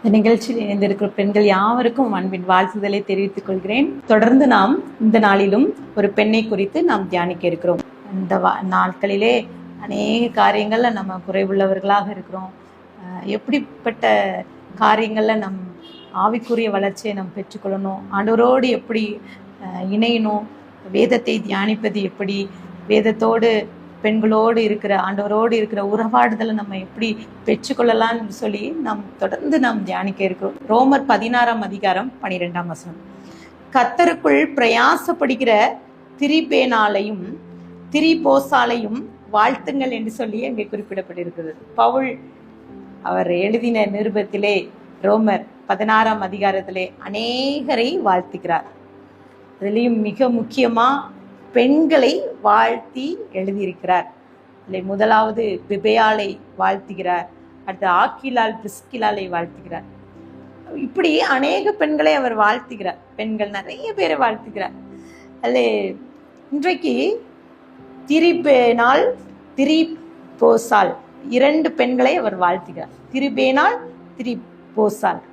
இந்த நிகழ்ச்சியில் இணைந்திருக்கிற பெண்கள் யாவருக்கும் அன்பின் வாழ்த்துதலை தெரிவித்துக் கொள்கிறேன். தொடர்ந்து நாம் இந்த நாளிலும் ஒரு பெண்ணை குறித்து நாம் தியானிக்க இருக்கிறோம். இந்த நாட்களிலே அநேக காரியங்கள்ல நம்ம குறைவுள்ளவர்களாக இருக்கிறோம். எப்படிப்பட்ட காரியங்கள்ல நம் ஆவிக்குரிய வளர்ச்சியை நாம் பெற்றுக்கொள்ளணும், ஆண்டவரோடு எப்படி இணையணும், வேதத்தை தியானிப்பது எப்படி, வேதத்தோடு பெண்களோடு இருக்கிற ஆண்டவரோடு இருக்கிற உறவாடுதலை நம்ம எப்படி பெற்றுக்கொள்ளலாம்னு சொல்லி நாம் தொடர்ந்து தியானிக்க இருக்கிறோம். ரோமர் 16 அதிகாரம் 12 வசனம். கர்த்தருக்குள் பிரயாசப்படுகிற திரிபேனாலையும் திரிபோசாலையும் வாழ்த்துங்கள் என்று சொல்லி அங்கே குறிப்பிடப்பட்டிருக்கிறது. பவுல் அவர் எழுதின நிருபத்திலே ரோமர் 16 அதிகாரத்திலே அநேகரை வாழ்த்துகிறார். அதுலேயும் மிக முக்கியமா பெண்களை வாழ்த்தி எழுதியிருக்கிறார். அதில் முதலாவது பிபேயாளை வாழ்த்துகிறார், அடுத்து ஆக்கிலால் பிரிஸ்கிலாலை வாழ்த்துகிறார். இப்படி அநேக பெண்களை அவர் வாழ்த்துகிறார். பெண்கள் நிறைய பேரை வாழ்த்துகிறார். அதில் இன்றைக்கு திரிபேனால் திரிபோசால் 2 பெண்களை அவர் வாழ்த்துகிறார். திரிபேனால் திரிபோசால்.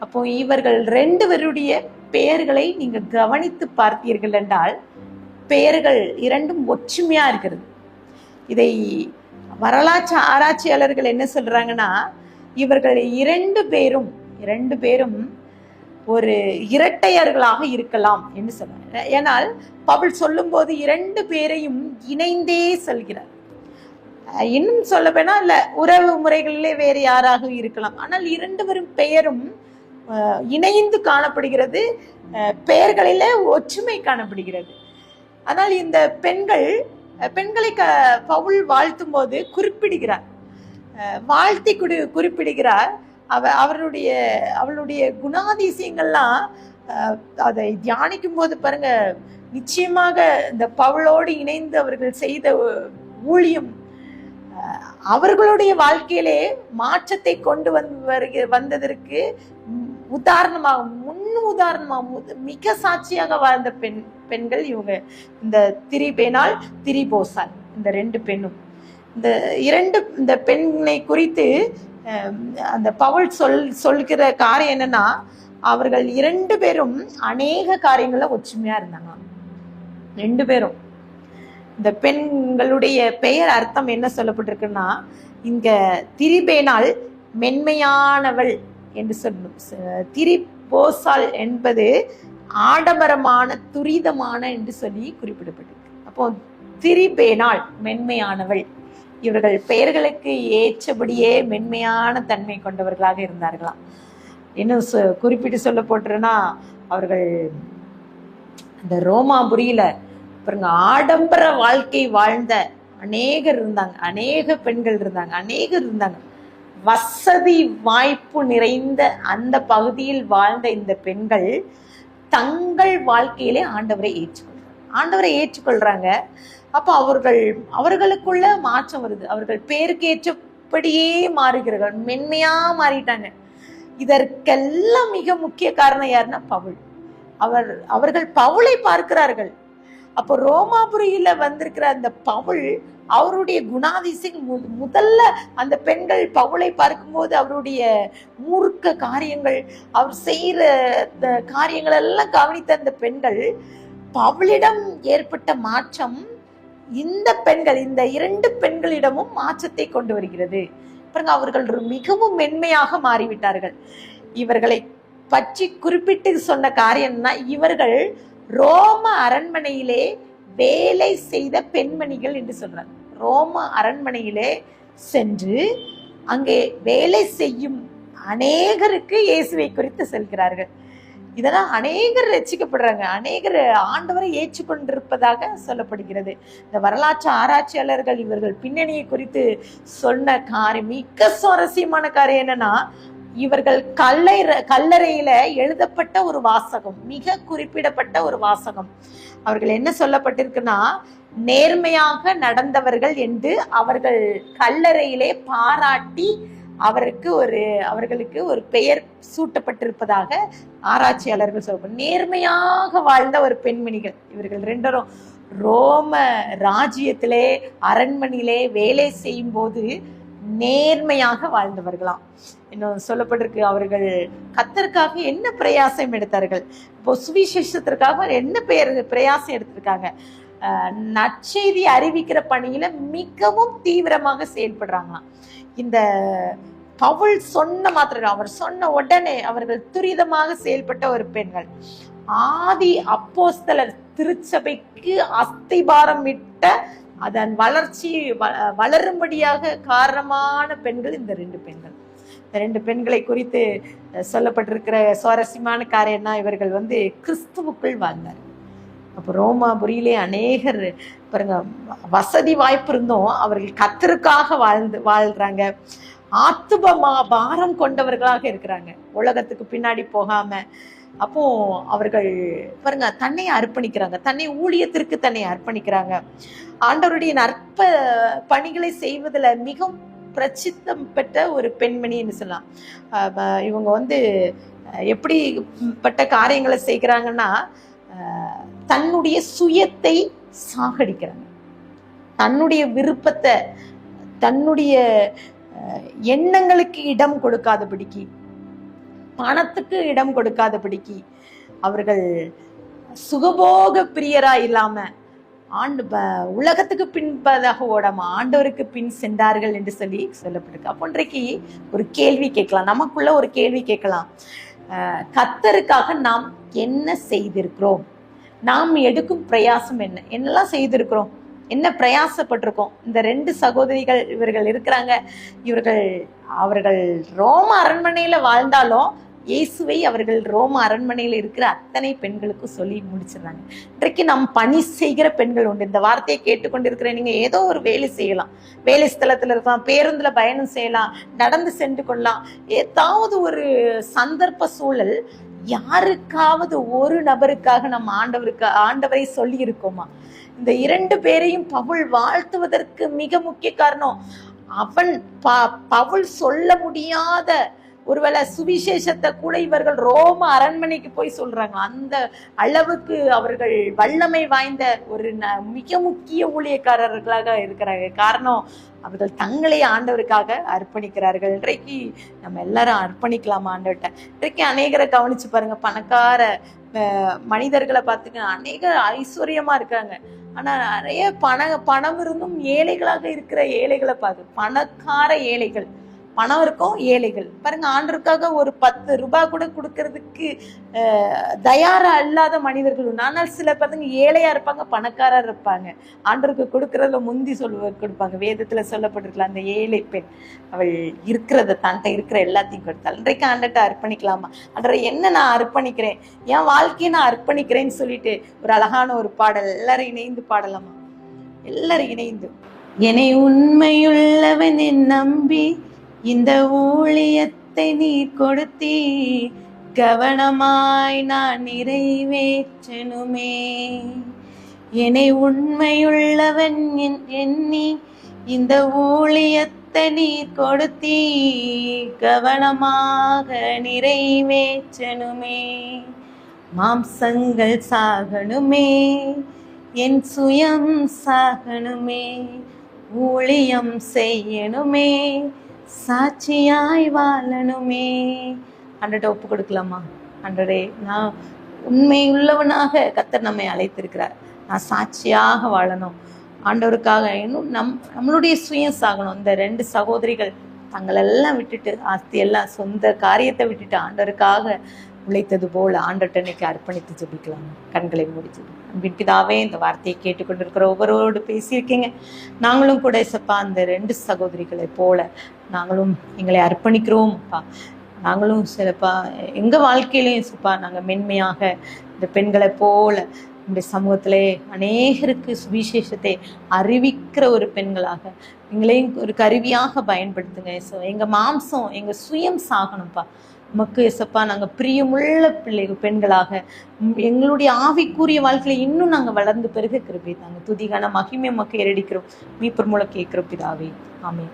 அப்போ இவர்கள் 2 பேருடைய பெயர்களை நீங்கள் கவனித்து பார்த்தீர்கள் என்றால் பெயர்கள் 2ம் ஒற்றுமையா இருக்கிறது. இதை வரலாற்று ஆராய்ச்சியாளர்கள் என்ன சொல்றாங்கன்னா, இவர்கள் 2 பேரும் ஒரு இரட்டையர்களாக இருக்கலாம் என்று சொல்றாங்க. ஏனால் பவுல் சொல்லும் போது 2 பேரையும் இணைந்தே சொல்கிறார். இன்னும் சொல்ல வேணா இல்ல, உறவு முறைகளிலே வேறு யாராக இருக்கலாம், ஆனால் 2 பேரும் பெயரும் இணைந்து காணப்படுகிறது. பெயர்களிலே ஒற்றுமை காணப்படுகிறது. ஆனால் இந்த பெண்களை பவுல் வாழ்த்தும் போது குறிப்பிடுகிறார், வாழ்த்தி குறிப்பிடுகிறார். அவளுடைய குணாதிசயங்கள்லாம் அதை தியானிக்கும் போது பாருங்க, நிச்சயமாக இந்த பவுலோடு இணைந்து அவர்கள் செய்த ஊழியம் அவர்களுடைய வாழ்க்கையிலே மாற்றத்தை கொண்டு வந்ததற்கு உதாரணமாக மிக சாட்சியாக வாழ்ந்த பெண்கள் இவங்க. இந்த திரிபேனால் திரிபோசால், இந்த 2 பெண்ணும், இந்த பெண்ணை குறித்து அந்த பவுல் சொல்கிற காரியம் என்னன்னா, அவர்கள் 2 பேரும் அநேக காரியங்கள்ல ஒற்றுமையா இருந்தாங்க. 2 பேரும். இந்த பெண்களுடைய பெயர் அர்த்தம் என்ன சொல்லப்பட்டிருக்குன்னா, இங்க திரிபேனால் மென்மையானவள் என்று சொல்லணும். திரிபோசால் என்பது ஆடம்பரமான துரிதமான என்று சொல்லி குறிப்பிடப்பட்டிருக்கு. அப்போ திரிபேனால் மென்மையானவள். இவர்கள் பெயர்களுக்கு ஏற்றபடியே மென்மையான தன்மை கொண்டவர்களாக இருந்தார்களாம். இன்னும் குறிப்பிட்டு சொல்ல போட்டுருன்னா, அவர்கள் அந்த ரோமாபுரியில பாருங்க ஆடம்பர வாழ்க்கை வாழ்ந்த அநேகர் இருந்தாங்க, அநேக பெண்கள் இருந்தாங்க. வசதி வாய்ப்பு நிறைந்த அந்த பகுதியில் வாழ்ந்த இந்த பெண்கள் தங்கள் வாழ்க்கையிலே ஆண்டவரை ஏற்றுக்கொள்றாங்க. அப்ப அவர்களுக்குள்ள மாற்றம் வருது. அவர்கள் பேருக்கு ஏற்றபடியே மாறுகிறார்கள், மென்மையா மாறிட்டாங்க. இதற்கெல்லாம் மிக முக்கிய காரணம் யாருன்னா பவுல். அவர்கள் பவுலை பார்க்கிறார்கள். அப்போ ரோமாபுரியில வந்திருக்கிற அந்த பவுல், அவருடைய குணாதிசயம் முதல்ல அந்த பெண்கள் பவுலை பார்க்கும்போது அவருடைய மூர்க்க காரியங்கள், அவர் செய்யற காரியங்கள் எல்லாம் கவனித்த அந்த பெண்கள், பவுலிடம் ஏற்பட்ட மாற்றம் இந்த 2 பெண்களிடமும் மாற்றத்தை கொண்டு வருகிறது. பாருங்க, அவர்கள் மிகவும் மென்மையாக மாறிவிட்டார்கள். இவர்களை பற்றி குறிப்பிட்டு சொன்ன காரியம்னா, இவர்கள் ரோம அரண்மனையிலே வேலை செய்த பெண்மணிகள் என்று சொல்றாங்க. ரோம அரண்மனையிலே சென்று அங்கே வேலை செய்யும் அநேகருக்கு இயேசுவை குறித்து சொல்கிறார்கள். இதெல்லாம் அநேகர் ரட்சிக்கப்படுறாங்க, அநேகர் ஆண்டவரை ஏற்றுக்கொண்டிருப்பதாக சொல்லப்படுகிறது. இந்த வரலாற்று ஆராய்ச்சியாளர்கள் இவர்கள் பின்னணியை குறித்து சொன்ன காரியம் மிக சுவாரஸ்யமான காரியம் என்னன்னா, இவர்கள் கல்லறையில எழுதப்பட்ட ஒரு வாசகம், மிக குறிப்பிடப்பட்ட ஒரு வாசகம். அவர்கள் என்ன சொல்லப்பட்டிருக்குன்னா, நேர்மையாக நடந்தவர்கள் என்று அவர்கள் கல்லறையிலே பாராட்டி அவர்களுக்கு ஒரு பெயர் சூட்டப்பட்டிருப்பதாக ஆராய்ச்சியாளர்கள் சொல்றாங்க. நேர்மையாக வாழ்ந்த ஒரு பெண்மணிகள் இவர்கள் 2 பேரும். ரோம ராஜ்யத்திலே அரண்மனையிலே வேலை செய்யும் போது நேர்மையாக வாழ்ந்தவர்களாம். இன்னும் சொல்லப்பட்டிருக்கு, அவர்கள் கர்த்தருக்காக என்ன பிரயாசம் எடுத்தார்கள். இப்போ சுவிசேஷத்திற்காக என்ன பிரயாசம் எடுத்திருக்காங்க. நற்செய்தி அறிவிக்கிற பணியில மிகவும் தீவிரமாக செயல்படுறாங்களாம். இந்த பவுல் சொன்ன மாத்திரம், அவர் சொன்ன உடனே அவர்கள் துரிதமாக செயல்பட்ட ஒரு பெண்கள். ஆதி அப்போஸ்தலர் திருச்சபைக்கு அஸ்திபாரம் இட்ட அதன் வளர்ச்சி வளரும்படியாக காரணமான பெண்கள் இந்த 2 பெண்கள். இந்த 2 பெண்களை குறித்து சொல்லப்பட்டிருக்கிற சுவாரஸ்யமான காரியம்னா, இவர்கள் கிறிஸ்துவுக்குள் வாழ்ந்தார். அப்போ ரோமாபுரியிலே அநேகர் பாருங்க, வசதி வாய்ப்பு இருந்தும் அவர்கள் கர்த்தருக்காக வாழ்றாங்க. ஆத்தும பாரம் கொண்டவர்களாக இருக்கிறாங்க, உலகத்துக்கு பின்னாடி போகாம. அப்போ அவர்கள் பாருங்க தன்னை அர்ப்பணிக்கிறாங்க, தன்னை ஊழியத்திற்கு தன்னை அர்ப்பணிக்கிறாங்க. ஆண்டவருடைய நற்ப பணிகளை செய்வதில் மிகவும் பிரசித்தம் பெற்ற ஒரு பெண்மணின்னு சொல்லலாம். இவங்க எப்படிப்பட்ட காரியங்களை செய்கிறாங்கன்னா, தன்னுடைய சுயத்தை சாகடிக்கிறாங்க. தன்னுடைய விருப்பத்தை, தன்னுடைய எண்ணங்களுக்கு இடம் கொடுக்காதபடிக்கு, பணத்துக்கு இடம் கொடுக்காதபடிக்கு அவர்கள் சுகபோக பிரியரா இல்லாம உலகத்துக்கு பின்பதாக ஓடாம ஆண்டவருக்கு பின் சென்றார்கள் என்று சொல்லி சொல்லப்பட்டிருக்கு. அப்போ இன்றைக்கு ஒரு கேள்வி கேட்கலாம், நமக்குள்ள ஒரு கேள்வி கேட்கலாம். கர்த்தருக்காக நாம் என்ன செய்திருக்கிறோம்? நாம் எடுக்கும் பிரயாசம் என்ன? என்னெல்லாம் செய்திருக்கிறோம்? என்ன பிரயாசப்பட்டிருக்கோம்? இந்த 2 சகோதரிகள் இவர்கள் இருக்கிறாங்க. அவர்கள் ரோம அரண்மனையில வாழ்ந்தாலும் இயேசுவை அவர்கள் ரோம அரண்மனையில் இருக்கிற அத்தனை பெண்களுக்கும் சொல்லி முடிச்சிடறாங்க. இன்றைக்கு நாம் பணி செய்கிற பெண்கள் உண்டு. இந்த வார்த்தையை கேட்டுக்கொண்டிருக்கிற நீங்க ஏதோ ஒரு வேலை செய்யலாம், வேலை ஸ்தலத்துல இருக்கலாம், பேருந்துல பயணம் செய்யலாம், நடந்து சென்று கொள்ளலாம். ஏதாவது ஒரு சந்தர்ப்ப சூழல் யாருக்காவது ஒரு நபருக்காக நம்ம ஆண்டவரை சொல்லி இருக்கோமா? இந்த 2 பேரையும் பவுல் வாழ்த்துவதற்கு மிக முக்கிய காரணம், பவுல் சொல்ல முடியாத ஒருவேளை சுவிசேஷத்தை கூட இவர்கள் ரோம அரண்மனைக்கு போய் சொல்றாங்க. அந்த அளவுக்கு அவர்கள் வல்லமை வாய்ந்த ஒரு மிக முக்கிய ஊழியக்காரர்களாக இருக்கிறாங்க. காரணம், அவர்கள் தங்களை ஆண்டவருக்காக அர்ப்பணிக்கிறார்கள். இன்றைக்கு நம்ம எல்லாரும் அர்ப்பணிக்கலாமா ஆண்டவர்கிட்ட? இன்றைக்கு அநேகரை கவனிச்சு பாருங்க, பணக்கார மனிதர்களை பார்த்துக்க, அநேக ஐஸ்வர்யமா இருக்காங்க, ஆனா நிறைய பணம் இருந்தும் ஏழைகளாக இருக்கிற ஏழைகளை பார்த்து, பணக்கார ஏழைகள், பணம் இருக்கும் ஏழைகள் பாருங்க. ஆண்டருக்காக ஒரு 10 ரூபாய் கூட கொடுக்கறதுக்கு தயாரா இல்லாத மனிதர்கள் உண்டு. ஆனால் சில பேருங்க ஏழையா இருப்பாங்க, பணக்காரா இருப்பாங்க, ஆண்டருக்கு கொடுக்கறதுல முந்தி கொடுப்பாங்க. வேதத்துல சொல்லப்பட்டிருக்கலாம், அந்த ஏழை பெண் அவள் இருக்கிறத தன்ட்ட இருக்கிற எல்லாத்தையும் கொடுத்தாள். இன்றைக்கு ஆண்டர்கிட்ட அர்ப்பணிக்கலாமா? ஆண்டரை என்ன நான் அர்ப்பணிக்கிறேன், என் வாழ்க்கையை நான் அர்ப்பணிக்கிறேன்னு சொல்லிட்டு ஒரு அழகான ஒரு பாடல் எல்லாரும் இணைந்து பாடலாமா? எல்லாரும் இணைந்து. என்னை உண்மையுள்ளவன் என் நம்பி இந்த ஊழியத்தை நீ கொடுத்தீ, கவனமாய் நான் நிறைவேற்றனுமே. என்னை உண்மையுள்ளவன் எண்ணி இந்த ஊழியத்தை நீ கொடுத்தீ, கவனமாக நிறைவேற்றனுமே. மாம்சங்கள் சாகணுமே, என் சுயம் சாகணுமே, ஊழியம் செய்யணுமே, சாட்சியாய் வாழணுமே. ஆண்டவர்கிட்ட ஒப்பு கொடுக்கலாமா? ஆண்டவரே, நான் உண்மை உள்ளவனாக கர்த்தர் நம்மை அழைத்திருக்கிறார், நான் சாட்சியாக வாழணும் ஆண்டவருக்காக. இன்னும் நம்மளுடைய சுயம் சாகணும். இந்த 2 சகோதரிகள் தங்களெல்லாம் விட்டுட்டு, ஆஸ்தி எல்லாம், சொந்த காரியத்தை விட்டுட்டு ஆண்டவருக்காக உழைத்தது போல ஆண்டவர்கிட்ட இன்னைக்கு அர்ப்பணித்து ஜெபிக்கலாம். கண்களை முடிச்சு. அன்பின் பிதாவே, இந்த வார்த்தையை கேட்டுக்கொண்டிருக்கிற ஒவ்வொருவரோடு பேசியிருக்கீங்க. நாங்களும் கூட இசப்பா அந்த 2 சகோதரிகளை போல நாங்களும் எங்களை அர்ப்பணிக்கிறோம் அப்பா. நாங்களும் சிலப்பா எங்கள் வாழ்க்கையிலையும் இசப்பா நாங்கள் மென்மையாக இந்த பெண்களை போல இந்த சமூகத்திலே அநேகருக்கு சுவிசேஷத்தை அறிவிக்கிற ஒரு பெண்களாக எங்களையும் ஒரு கருவியாக பயன்படுத்துங்க. எங்கள் மாம்சம், எங்கள் சுயம் சாகணும்ப்பா. உமக்கு இசப்பா நாங்கள் பிரியமுள்ள பெண்களாக எங்களுடைய ஆவிக்குரிய வாழ்க்கையில இன்னும் நாங்கள் வளர்ந்து பெருக கிருபை தாங்க. துதிகான மகிமை உமக்கு ஏறடிக்கிறோம். மீட்பர் மூலம் கேட்கிறோம் பிதாவே, ஆமென்.